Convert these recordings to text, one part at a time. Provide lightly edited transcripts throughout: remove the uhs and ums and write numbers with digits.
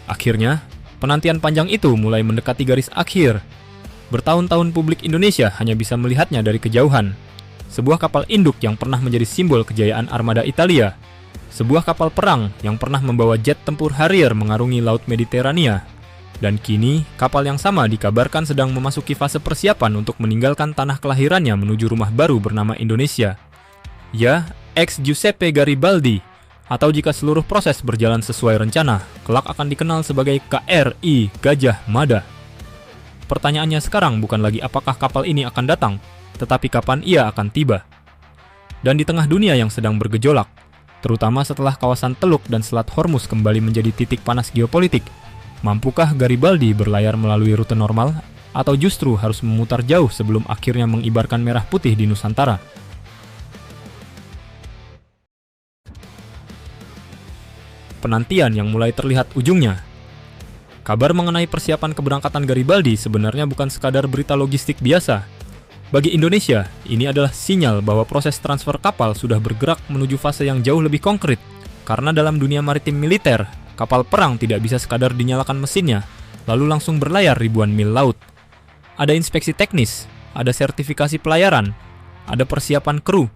Akhirnya, penantian panjang itu mulai mendekati garis akhir. Bertahun-tahun publik Indonesia hanya bisa melihatnya dari kejauhan. Sebuah kapal induk yang pernah menjadi simbol kejayaan armada Italia. Sebuah kapal perang yang pernah membawa jet tempur Harrier mengarungi Laut Mediterania. Dan kini, kapal yang sama dikabarkan sedang memasuki fase persiapan untuk meninggalkan tanah kelahirannya menuju rumah baru bernama Indonesia. Ya, ex Giuseppe Garibaldi. Atau jika seluruh proses berjalan sesuai rencana, kelak akan dikenal sebagai KRI Gajah Mada. Pertanyaannya sekarang bukan lagi apakah kapal ini akan datang, tetapi kapan ia akan tiba. Dan di tengah dunia yang sedang bergejolak, terutama setelah kawasan Teluk dan Selat Hormuz kembali menjadi titik panas geopolitik, mampukah Garibaldi berlayar melalui rute normal, atau justru harus memutar jauh sebelum akhirnya mengibarkan merah putih di Nusantara? Penantian yang mulai terlihat ujungnya. Kabar mengenai persiapan keberangkatan Garibaldi sebenarnya bukan sekadar berita logistik biasa. Bagi Indonesia, ini adalah sinyal bahwa proses transfer kapal sudah bergerak menuju fase yang jauh lebih konkret. Karena dalam dunia maritim militer, kapal perang tidak bisa sekadar dinyalakan mesinnya, lalu langsung berlayar ribuan mil laut. Ada inspeksi teknis, ada sertifikasi pelayaran, ada persiapan kru,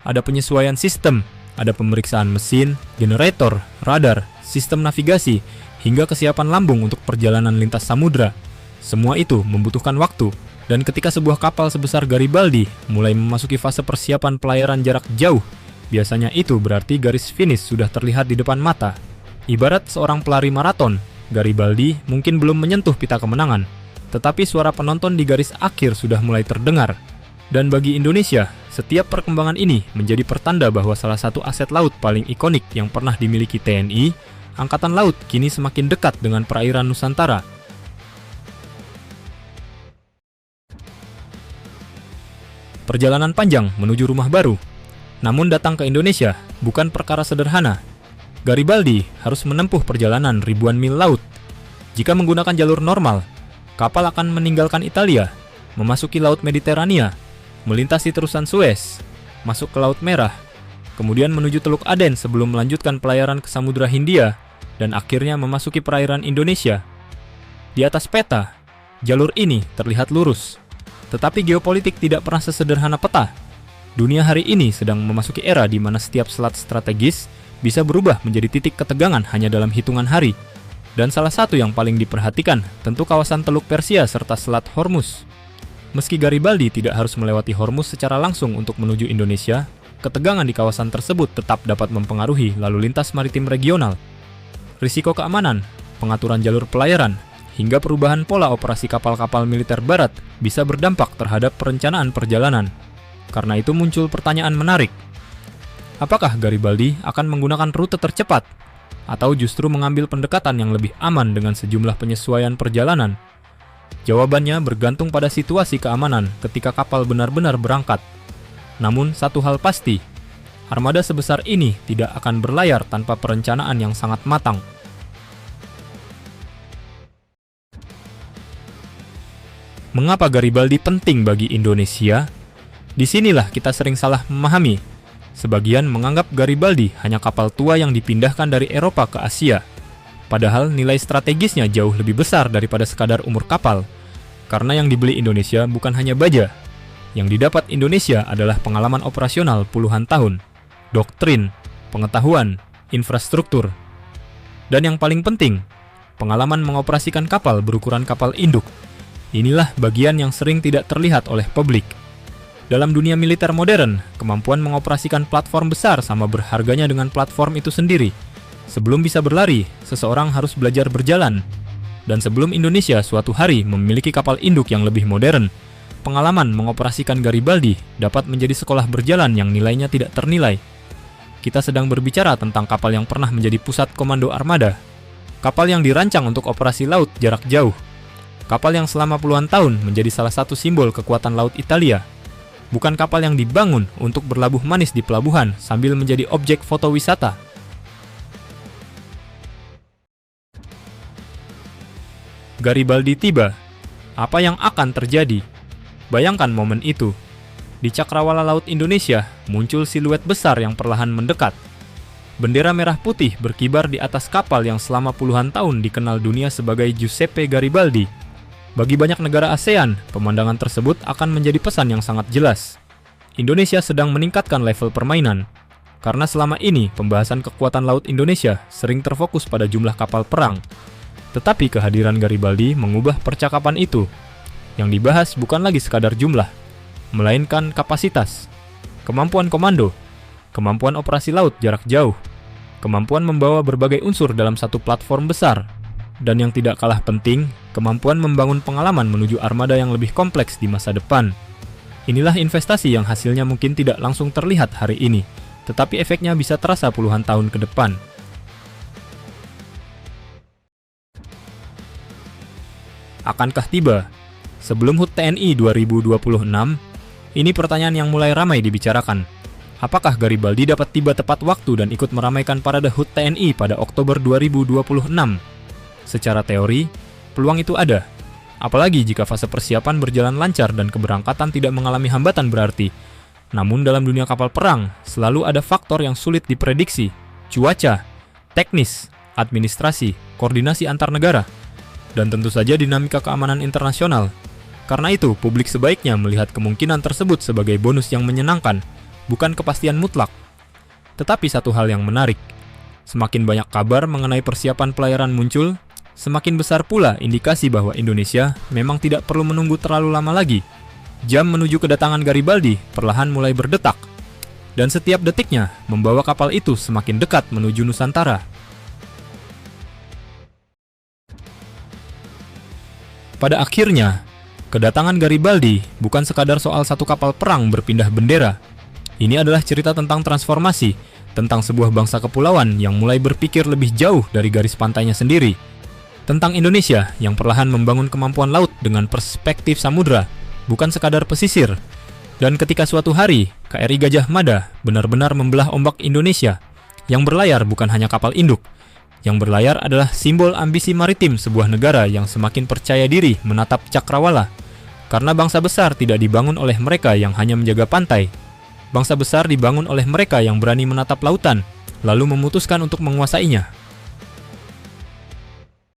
ada penyesuaian sistem, ada pemeriksaan mesin, generator, radar, sistem navigasi, hingga kesiapan lambung untuk perjalanan lintas samudra. Semua itu membutuhkan waktu, dan ketika sebuah kapal sebesar Garibaldi mulai memasuki fase persiapan pelayaran jarak jauh, biasanya itu berarti garis finish sudah terlihat di depan mata. Ibarat seorang pelari maraton, Garibaldi mungkin belum menyentuh pita kemenangan, tetapi suara penonton di garis akhir sudah mulai terdengar. Dan bagi Indonesia, setiap perkembangan ini menjadi pertanda bahwa salah satu aset laut paling ikonik yang pernah dimiliki TNI, Angkatan Laut, kini semakin dekat dengan perairan Nusantara. Perjalanan panjang menuju rumah baru. Namun datang ke Indonesia bukan perkara sederhana. Garibaldi harus menempuh perjalanan ribuan mil laut. Jika menggunakan jalur normal, kapal akan meninggalkan Italia, memasuki Laut Mediterania, melintasi terusan Suez, masuk ke Laut Merah, kemudian menuju Teluk Aden sebelum melanjutkan pelayaran ke Samudra Hindia, dan akhirnya memasuki perairan Indonesia. Di atas peta, jalur ini terlihat lurus. Tetapi geopolitik tidak pernah sesederhana peta. Dunia hari ini sedang memasuki era di mana setiap selat strategis bisa berubah menjadi titik ketegangan hanya dalam hitungan hari. Dan salah satu yang paling diperhatikan tentu kawasan Teluk Persia serta Selat Hormuz. Meski Garibaldi tidak harus melewati Hormuz secara langsung untuk menuju Indonesia, ketegangan di kawasan tersebut tetap dapat mempengaruhi lalu lintas maritim regional. Risiko keamanan, pengaturan jalur pelayaran, hingga perubahan pola operasi kapal-kapal militer barat bisa berdampak terhadap perencanaan perjalanan. Karena itu muncul pertanyaan menarik. Apakah Garibaldi akan menggunakan rute tercepat? Atau justru mengambil pendekatan yang lebih aman dengan sejumlah penyesuaian perjalanan? Jawabannya bergantung pada situasi keamanan ketika kapal benar-benar berangkat. Namun satu hal pasti, armada sebesar ini tidak akan berlayar tanpa perencanaan yang sangat matang. Mengapa Garibaldi penting bagi Indonesia? Disinilah kita sering salah memahami. Sebagian menganggap Garibaldi hanya kapal tua yang dipindahkan dari Eropa ke Asia. Padahal nilai strategisnya jauh lebih besar daripada sekadar umur kapal. Karena yang dibeli Indonesia bukan hanya baja. Yang didapat Indonesia adalah pengalaman operasional puluhan tahun, doktrin, pengetahuan, infrastruktur. Dan yang paling penting, pengalaman mengoperasikan kapal berukuran kapal induk. Inilah bagian yang sering tidak terlihat oleh publik. Dalam dunia militer modern, kemampuan mengoperasikan platform besar sama berharganya dengan platform itu sendiri. Sebelum bisa berlari, seseorang harus belajar berjalan. Dan sebelum Indonesia suatu hari memiliki kapal induk yang lebih modern, pengalaman mengoperasikan Garibaldi dapat menjadi sekolah berjalan yang nilainya tidak ternilai. Kita sedang berbicara tentang kapal yang pernah menjadi pusat komando armada. Kapal yang dirancang untuk operasi laut jarak jauh. Kapal yang selama puluhan tahun menjadi salah satu simbol kekuatan laut Italia. Bukan kapal yang dibangun untuk berlabuh manis di pelabuhan sambil menjadi objek foto wisata. Garibaldi tiba. Apa yang akan terjadi? Bayangkan momen itu. Di cakrawala laut Indonesia muncul siluet besar yang perlahan mendekat. Bendera merah putih berkibar di atas kapal yang selama puluhan tahun dikenal dunia sebagai Giuseppe Garibaldi. Bagi banyak negara ASEAN, pemandangan tersebut akan menjadi pesan yang sangat jelas. Indonesia sedang meningkatkan level permainan. Karena selama ini pembahasan kekuatan laut Indonesia sering terfokus pada jumlah kapal perang. Tetapi kehadiran Garibaldi mengubah percakapan itu. Yang dibahas bukan lagi sekadar jumlah, melainkan kapasitas, kemampuan komando, kemampuan operasi laut jarak jauh, kemampuan membawa berbagai unsur dalam satu platform besar, dan yang tidak kalah penting, kemampuan membangun pengalaman menuju armada yang lebih kompleks di masa depan. Inilah investasi yang hasilnya mungkin tidak langsung terlihat hari ini, tetapi efeknya bisa terasa puluhan tahun ke depan. Akankah tiba? Sebelum HUT TNI 2026, ini pertanyaan yang mulai ramai dibicarakan. Apakah Garibaldi dapat tiba tepat waktu dan ikut meramaikan parade HUT TNI pada Oktober 2026? Secara teori, peluang itu ada. Apalagi jika fase persiapan berjalan lancar dan keberangkatan tidak mengalami hambatan berarti. Namun dalam dunia kapal perang, selalu ada faktor yang sulit diprediksi. Cuaca, teknis, administrasi, koordinasi antar negara, dan tentu saja dinamika keamanan internasional. Karena itu, publik sebaiknya melihat kemungkinan tersebut sebagai bonus yang menyenangkan, bukan kepastian mutlak. Tetapi satu hal yang menarik, semakin banyak kabar mengenai persiapan pelayaran muncul, semakin besar pula indikasi bahwa Indonesia memang tidak perlu menunggu terlalu lama lagi. Jam menuju kedatangan Garibaldi perlahan mulai berdetak, dan setiap detiknya membawa kapal itu semakin dekat menuju Nusantara. Pada akhirnya, kedatangan Garibaldi bukan sekadar soal satu kapal perang berpindah bendera. Ini adalah cerita tentang transformasi, tentang sebuah bangsa kepulauan yang mulai berpikir lebih jauh dari garis pantainya sendiri. Tentang Indonesia yang perlahan membangun kemampuan laut dengan perspektif samudra, bukan sekadar pesisir. Dan ketika suatu hari, KRI Gajah Mada benar-benar membelah ombak Indonesia, yang berlayar bukan hanya kapal induk. Yang berlayar adalah simbol ambisi maritim sebuah negara yang semakin percaya diri menatap cakrawala. Karena bangsa besar tidak dibangun oleh mereka yang hanya menjaga pantai. Bangsa besar dibangun oleh mereka yang berani menatap lautan, lalu memutuskan untuk menguasainya.